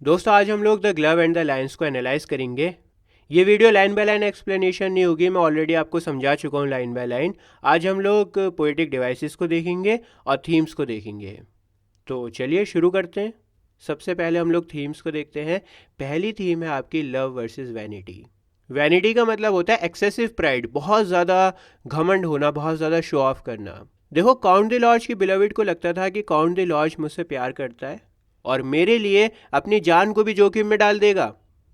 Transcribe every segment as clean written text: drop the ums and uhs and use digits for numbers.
दोस्तों आज हम लोग the glove and the lines को एनालाइज करेंगे। ये video line by line explanation नहीं होगी, मैं ऑलरेडी आपको समझा चुका हूँ लाइन बाय लाइन। आज हम लोग पोएटिक डिवाइसेस को देखेंगे और थीम्स को देखेंगे। तो चलिए शुरू करते हैं। सबसे पहले हम लोग थीम्स को देखते हैं। पहली थीम है आपकी लव वर्सेस वैनिटी। वैनिटी का मतलब होता है एक्सेसिव प्राइड, बहुत ज़्यादा घमंड होना, बहुत ज़्यादा शो ऑफ करना। देखो काउंट द लॉज की बिलविड को लगता था कि काउंट द लॉज मुझसे प्यार करता है और मेरे लिए अपनी जान को भी जोखिम में डाल देगा।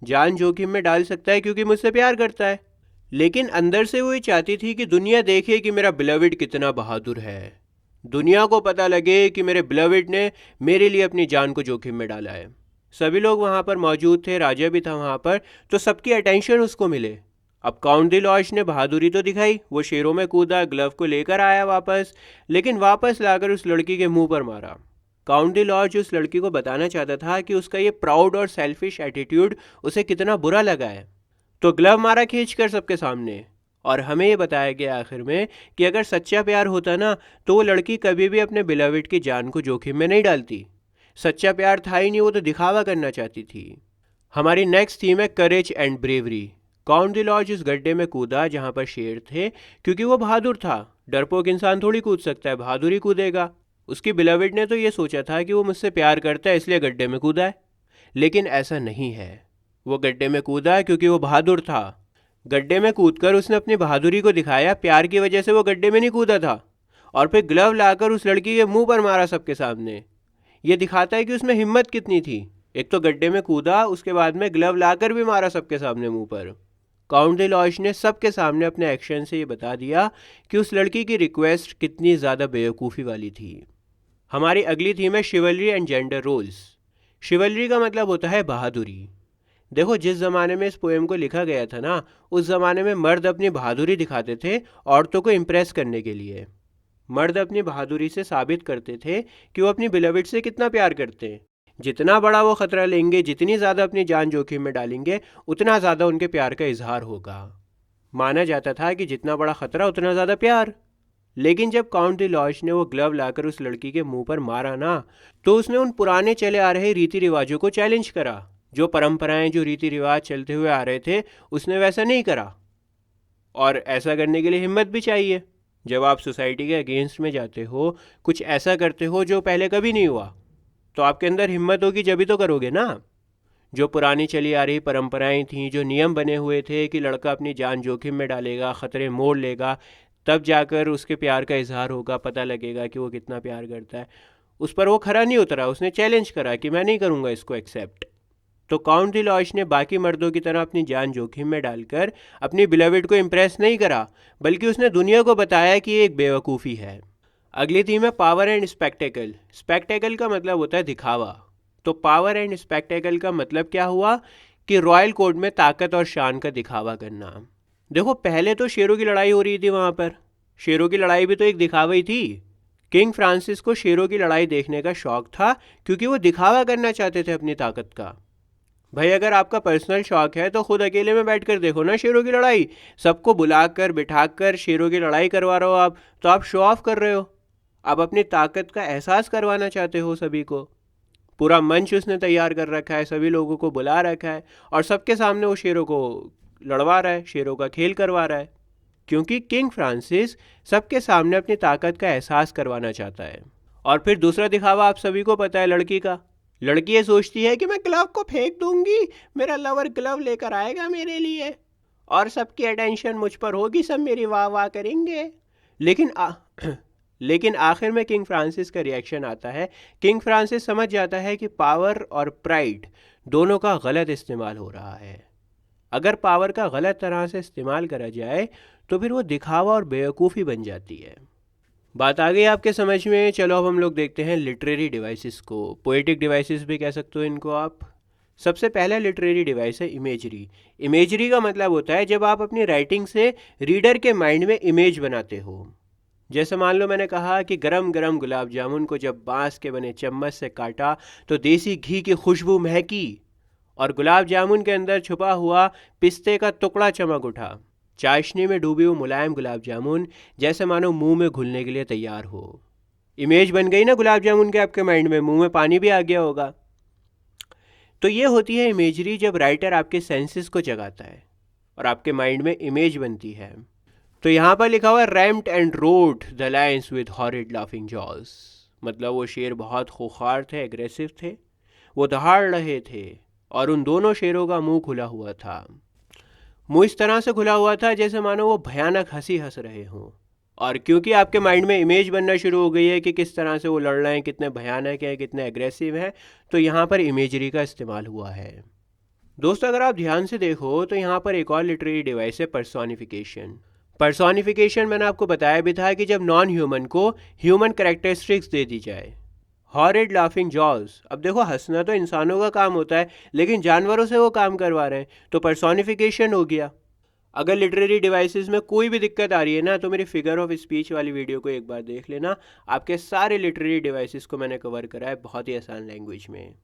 जान जोखिम में डाल सकता है क्योंकि मुझसे प्यार करता है, लेकिन अंदर से वो ये चाहती थी कि दुनिया देखे कि मेरा बिलविड कितना बहादुर है। दुनिया को पता लगे कि मेरे बिलविड ने मेरे लिए अपनी जान को जोखिम में डाला है। सभी लोग वहाँ पर मौजूद थे, राजा भी था वहाँ पर, तो सबकी अटेंशन उसको मिले। अब काउंट द लॉज ने बहादुरी तो दिखाई, वो शेरों में कूदा, ग्लव को लेकर आया वापस, लेकिन वापस लाकर उस लड़की के मुंह पर मारा। काउंट द लॉज उस लड़की को बताना चाहता था कि उसका ये प्राउड और सेल्फिश एटीट्यूड उसे कितना बुरा लगा है। तो ग्लव मारा खींच कर सबके सामने, और हमें ये बताया गया आखिर में कि अगर सच्चा प्यार होता ना तो वो लड़की कभी भी अपने बिलविड की जान को जोखिम में नहीं डालती। सच्चा प्यार था ही नहीं, वो तो दिखावा करना चाहती थी। हमारी नेक्स्ट थीम है courage and bravery. Count the laws उस गड्ढे में कूदा जहाँ पर शेर थे, क्योंकि वो बहादुर था। डरपोक इंसान थोड़ी कूद सकता है, बहादुर ही कूदेगा। उसकी बिलविड ने तो ये सोचा था कि वो मुझसे प्यार करता है इसलिए गड्ढे में कूदा है, लेकिन ऐसा नहीं है। वो गड्ढे में कूदा है क्योंकि वो बहादुर था। गड्ढे में कूदकर उसने अपनी बहादुरी को दिखाया, प्यार की वजह से वो गड्ढे में नहीं कूदा था। और फिर ग्लव लाकर उस लड़की के मुंह पर मारा सबके सामने। ये दिखाता है कि उसमें हिम्मत कितनी थी। एक तो गड्ढे में कूदा, उसके बाद में ग्लव लाकर भी मारा सबके सामने मुंह पर। काउंट द लॉज ने सबके सामने अपने एक्शन से ये बता दिया कि उस लड़की की रिक्वेस्ट कितनी ज़्यादा बेवकूफ़ी वाली थी। हमारी अगली थीम है chivalry and gender roles. Chivalry का मतलब होता है बहादुरी। देखो जिस ज़माने में इस पोएम को लिखा गया था ना, उस ज़माने में मर्द अपनी बहादुरी दिखाते थे औरतों को इम्प्रेस करने के लिए। मर्द अपनी बहादुरी से साबित करते थे कि वो अपनी बिलविड से कितना प्यार करते हैं। जितना बड़ा वो ख़तरा लेंगे, जितनी ज़्यादा अपनी जान जोखिम में डालेंगे, उतना ज़्यादा उनके प्यार का इजहार होगा। माना जाता था कि जितना बड़ा ख़तरा उतना ज़्यादा प्यार। लेकिन जब काउंट द लॉज ने वो ग्लव लाकर उस लड़की के मुंह पर मारा ना, तो उसने उन पुराने चले आ रहे रीति रिवाजों को चैलेंज करा। जो परंपराएं, जो रीति रिवाज चलते हुए आ रहे थे, उसने वैसा नहीं करा। और ऐसा करने के लिए हिम्मत भी चाहिए। जब आप सोसाइटी के अगेंस्ट में जाते हो, कुछ ऐसा करते हो जो पहले कभी नहीं हुआ, तो आपके अंदर हिम्मत होगी, जब भी तो करोगे ना। जो पुरानी चली आ रही परंपराएं थीं, जो नियम बने हुए थे कि लड़का अपनी जान जोखिम में डालेगा, ख़तरे मोड़ लेगा, तब जाकर उसके प्यार का इजहार होगा, पता लगेगा कि वो कितना प्यार करता है, उस पर वो खरा नहीं उतरा। उसने चैलेंज करा कि मैं नहीं करूँगा इसको एक्सेप्ट। तो काउंट द लॉज ने बाकी मर्दों की तरह अपनी जान जोखिम में डालकर अपनी बिलविड को इम्प्रेस नहीं करा, बल्कि उसने दुनिया को बताया कि ये एक बेवकूफ़ी है। अगली थीम है पावर एंड स्पेक्टेकल। स्पेक्टेकल का मतलब होता है दिखावा। तो पावर एंड स्पेक्टेकल का मतलब क्या हुआ कि रॉयल कोर्ट में ताकत और शान का दिखावा करना। देखो पहले तो शेरों की लड़ाई हो रही थी वहाँ पर। शेरों की लड़ाई भी तो एक दिखावा ही थी। किंग फ्रांसिस को शेरों की लड़ाई देखने का शौक था, क्योंकि वो दिखावा करना चाहते थे अपनी ताकत का। भाई अगर आपका पर्सनल शौक है तो खुद अकेले में बैठकर देखो ना शेरों की लड़ाई। सबको बुलाकर बिठाकर शेरों की लड़ाई करवा रहे हो आप, तो आप शो ऑफ कर रहे हो। आप अपनी ताकत का एहसास करवाना चाहते हो सभी को। पूरा मंच उसने तैयार कर रखा है, सभी लोगों को बुला रखा है, और सबके सामने वो शेरों को लड़वा रहा है, शेरों का खेल करवा रहा है। क्योंकि किंग फ्रांसिस सबके सामने अपनी ताकत का एहसास करवाना चाहता है। और फिर दूसरा दिखावा आप सभी को पता है लड़की का। लड़की ये सोचती है कि मैं ग्लव को फेंक दूंगी, मेरा लवर ग्लव लेकर आएगा मेरे लिए, और सबकी अटेंशन मुझ पर होगी, सब मेरी वाह वाह करेंगे। लेकिन लेकिन आखिर में किंग फ्रांसिस का रिएक्शन आता है। किंग फ्रांसिस समझ जाता है कि पावर और प्राइड दोनों का गलत इस्तेमाल हो रहा है। अगर पावर का गलत तरह से इस्तेमाल करा जाए तो फिर वो दिखावा और बेवकूफ़ी बन जाती है। बात आ गई आपके समझ में। चलो अब हम लोग देखते हैं लिटरेरी डिवाइसेस को। पोएटिक डिवाइसेस भी कह सकते हो इनको आप। सबसे पहला लिटरेरी डिवाइस है इमेजरी। इमेजरी का मतलब होता है जब आप अपनी राइटिंग से रीडर के माइंड में इमेज बनाते हो। जैसे मान लो मैंने कहा कि गरम गरम गुलाब जामुन को जब बांस के बने चम्मच से काटा तो देसी घी की खुशबू महकी, और गुलाब जामुन के अंदर छुपा हुआ पिस्ते का टुकड़ा चमक उठा। चाशनी में डूबी हुई मुलायम गुलाब जामुन जैसे मानो मुंह में घुलने के लिए तैयार हो। इमेज बन गई ना गुलाब जामुन के आपके माइंड में, मुंह में पानी भी आ गया होगा। तो ये होती है इमेजरी जब राइटर आपके सेंसेस को जगाता है और आपके माइंड में इमेज बनती है। तो यहाँ पर लिखा हुआ है rumped and road the Lions with horrid laughing jaws, मतलब वो शेर बहुत खूंखार थे, एग्रेसिव थे, वो दहाड़ रहे थे और उन दोनों शेरों का मुंह खुला हुआ था। मुंह इस तरह से खुला हुआ था जैसे मानो वो भयानक हंसी हंस रहे हों। और क्योंकि आपके माइंड में इमेज बनना शुरू हो गई है कि किस तरह से वो लड़ रहे हैं, कितने भयानक हैं, कितने एग्रेसिव हैं, तो यहाँ पर इमेजरी का इस्तेमाल हुआ है। दोस्तों अगर आप ध्यान से देखो तो यहाँ पर एक और लिटरेरी डिवाइस है पर्सोनिफिकेशन। पर्सोनिफिकेशन मैंने आपको बताया भी था कि जब नॉन ह्यूमन को ह्यूमन कैरेक्टरिस्टिक्स दे दी जाए। हॉरिड लाफिंग जॉज, अब देखो हंसना तो इंसानों का काम होता है लेकिन जानवरों से वो काम करवा रहे हैं, तो पर्सोनिफिकेशन हो गया। अगर लिटरेरी डिवाइसेस में कोई भी दिक्कत आ रही है ना तो मेरी फिगर ऑफ स्पीच वाली वीडियो को एक बार देख लेना, आपके सारे लिटरेरी डिवाइसेस को मैंने कवर करा है बहुत ही आसान लैंग्वेज में।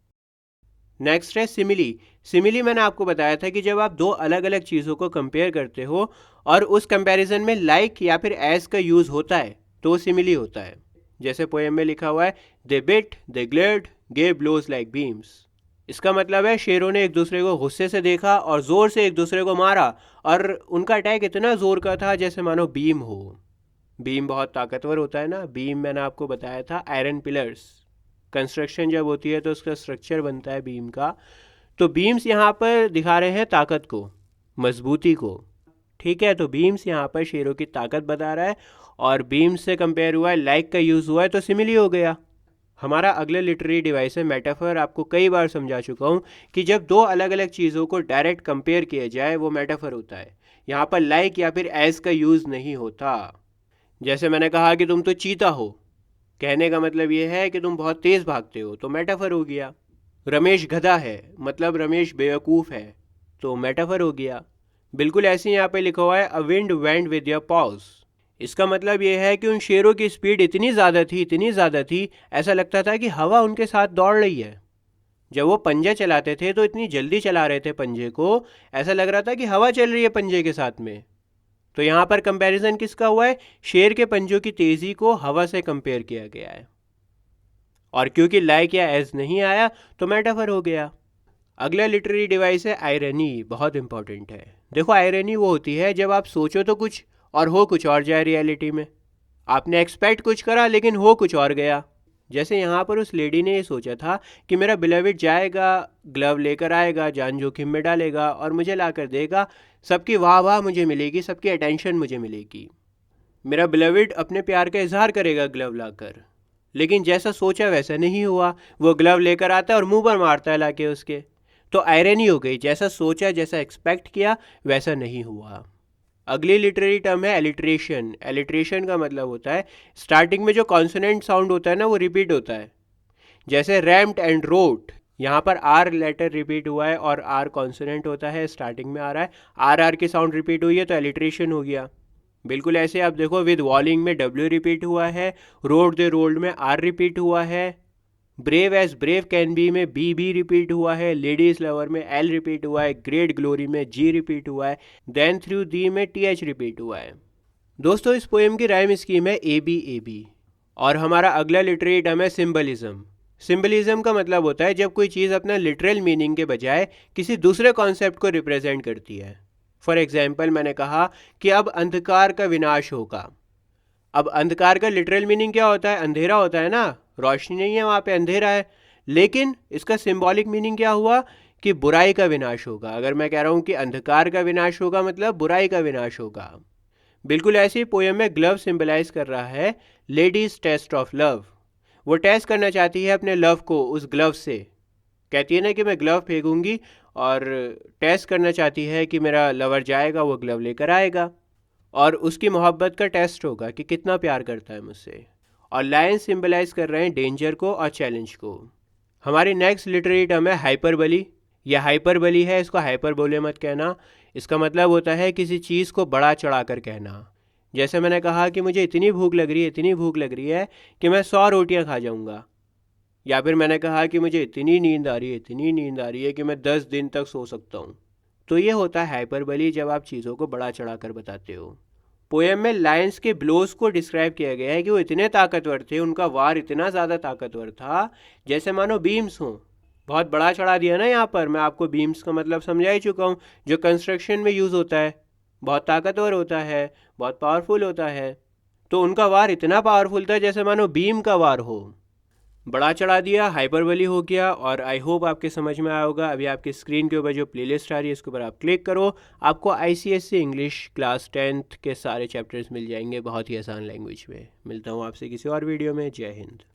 नेक्स्ट है सिमिली। सिमिली मैंने आपको बताया था कि जब आप दो अलग अलग चीज़ों को कंपेयर करते हो और उस कंपैरिजन में लाइक या फिर एज का यूज़ होता है तो वो सिमिली होता है। जैसे पोएम में लिखा हुआ है they beat the glade gave blows like beams. इसका मतलब है शेरों ने एक दूसरे को गुस्से से देखा और ज़ोर से एक दूसरे को मारा और उनका अटैक इतना ज़ोर का था जैसे मानो बीम हो। बीम बहुत ताकतवर होता है ना, बीम मैंने आपको बताया था आयरन पिलर्स। कंस्ट्रक्शन जब होती है तो उसका स्ट्रक्चर बनता है बीम का। तो बीम्स यहाँ पर दिखा रहे हैं ताकत को, मजबूती को, ठीक है। तो बीम्स यहाँ पर शेरों की ताकत बता रहा है और बीम्स से कंपेयर हुआ है, लाइक का यूज़ हुआ है तो सिमिली हो गया। हमारा अगले लिटरेरी डिवाइस है मेटाफर। आपको कई बार समझा चुका हूँ कि जब दो अलग अलग चीज़ों को डायरेक्ट कंपेयर किया जाए वो मेटाफर होता है। यहाँ पर लाइक या फिर एज का यूज़ नहीं होता। जैसे मैंने कहा कि तुम तो चीता हो, कहने का मतलब ये है कि तुम बहुत तेज़ भागते हो, तो मेटाफर हो गया। रमेश गधा है मतलब रमेश बेवकूफ़ है, तो मेटाफर हो गया। बिल्कुल ऐसे ही यहाँ पे लिखा हुआ है a wind went with your pause. इसका मतलब ये है कि उन शेरों की स्पीड इतनी ज़्यादा थी, ऐसा लगता था कि हवा उनके साथ दौड़ रही है। जब वो पंजे चलाते थे तो इतनी जल्दी चला रहे थे पंजे को, ऐसा लग रहा था कि हवा चल रही है पंजे के साथ में। तो यहाँ पर कंपैरिजन किसका हुआ है? शेर के पंजों की तेज़ी को हवा से कंपेयर किया गया है। और क्योंकि लाइक या एज नहीं आया तो मेटाफर हो गया। अगला लिटरेरी डिवाइस है आयरनी, बहुत इंपॉर्टेंट है। देखो आयरनी वो होती है जब आप सोचो तो कुछ और हो कुछ और जाए रियलिटी में। आपने एक्सपेक्ट कुछ करा लेकिन हो कुछ और गया। जैसे यहाँ पर उस लेडी ने ये सोचा था कि मेरा बिलविड जाएगा, ग्लव लेकर आएगा, जान जोखिम में डालेगा और मुझे ला कर देगा, सबकी वाह वाह मुझे मिलेगी, सबकी अटेंशन मुझे मिलेगी, मेरा बिलविड अपने प्यार का इजहार करेगा ग्लव लाकर। लेकिन जैसा सोचा वैसा नहीं हुआ, वो ग्लव लेकर आता है और मुंह पर मारता है लाके उसके। तो आयरनी हो गई, जैसा सोचा जैसा एक्सपेक्ट किया वैसा नहीं हुआ। अगली लिटरेरी टर्म है एलिट्रेशन। एलिट्रेशन का मतलब होता है स्टार्टिंग में जो कॉन्सोनेंट साउंड होता है ना वो रिपीट होता है। जैसे रैम्ड एंड रोट, यहाँ पर आर लेटर रिपीट हुआ है और आर कॉन्सोनेंट होता है, स्टार्टिंग में आ रहा है, आर आर की साउंड रिपीट हुई है तो एलिट्रेशन हो गया। बिल्कुल ऐसे आप देखो विद वॉलिंग में डब्ल्यू रिपीट हुआ है, रोड दे रोल्ड में आर रिपीट हुआ है, brave as brave can be में बी रिपीट हुआ है, लेडीज लवर में एल रिपीट हुआ है, ग्रेट ग्लोरी में जी रिपीट हुआ है, देन थ्रू दी में टी एच रिपीट हुआ है। दोस्तों इस पोएम की राइम स्कीम है ए बी। और हमारा अगला लिटरेरी टर्म है सिंबलिज्म। सिंबलिज्म का मतलब होता है जब कोई चीज़ अपना लिटरल मीनिंग के बजाय किसी दूसरे कॉन्सेप्ट को रिप्रेजेंट करती है। फॉर एग्जाम्पल मैंने कहा कि अब अंधकार का विनाश होगा। अब अंधकार का लिटरल मीनिंग क्या होता है? अंधेरा होता है ना, रोशनी नहीं है वहाँ पे, अंधेरा है। लेकिन इसका सिंबॉलिक मीनिंग क्या हुआ कि बुराई का विनाश होगा। अगर मैं कह रहा हूँ कि अंधकार का विनाश होगा मतलब बुराई का विनाश होगा। बिल्कुल ऐसे ही पोएम में ग्लव सिंबलाइज कर रहा है लेडीज टेस्ट ऑफ लव। वो टेस्ट करना चाहती है अपने लव को उस ग्लव से, कहती है ना कि मैं ग्लव फेंकूंगी, और टेस्ट करना चाहती है कि मेरा लवर जाएगा वो ग्लव लेकर आएगा और उसकी मोहब्बत का टेस्ट होगा कि कितना प्यार करता है मुझसे। और लायन सिंबलाइज कर रहे हैं डेंजर को और चैलेंज को। हमारी नेक्स्ट लिटरेरी टर्म है हाइपरबली। यह हाइपरबली है, इसको हाइपरबोले मत कहना। इसका मतलब होता है किसी चीज़ को बड़ा चढ़ा कर कहना। जैसे मैंने कहा कि मुझे इतनी भूख लग रही है कि मैं 100 रोटियां खा जाऊंगा, या फिर मैंने कहा कि मुझे इतनी नींद आ रही है कि मैं 10 दिन तक सो सकता हूँ। तो ये होता है हाइपरबली, जब आप चीज़ों को बड़ा चढ़ा कर बताते हो। पोएम में लायंस के ब्लोज को डिस्क्राइब किया गया है कि वो इतने ताकतवर थे, उनका वार इतना ज़्यादा ताकतवर था जैसे मानो बीम्स हों। बहुत बड़ा चढ़ा दिया ना यहाँ पर। मैं आपको बीम्स का मतलब समझा ही चुका हूँ, जो कंस्ट्रक्शन में यूज़ होता है, बहुत ताकतवर होता है, बहुत पावरफुल होता है। तो उनका वार इतना पावरफुल था जैसे मानो बीम का वार हो। बड़ा चढ़ा दिया, हाइपरबोली हो गया। और आई होप आपके समझ में आया होगा। अभी आपकी स्क्रीन के ऊपर जो प्लेलिस्ट आ रही है इसके ऊपर आप क्लिक करो, आपको ICSE इंग्लिश क्लास 10th के सारे चैप्टर्स मिल जाएंगे बहुत ही आसान लैंग्वेज में। मिलता हूँ आपसे किसी और वीडियो में। जय हिंद।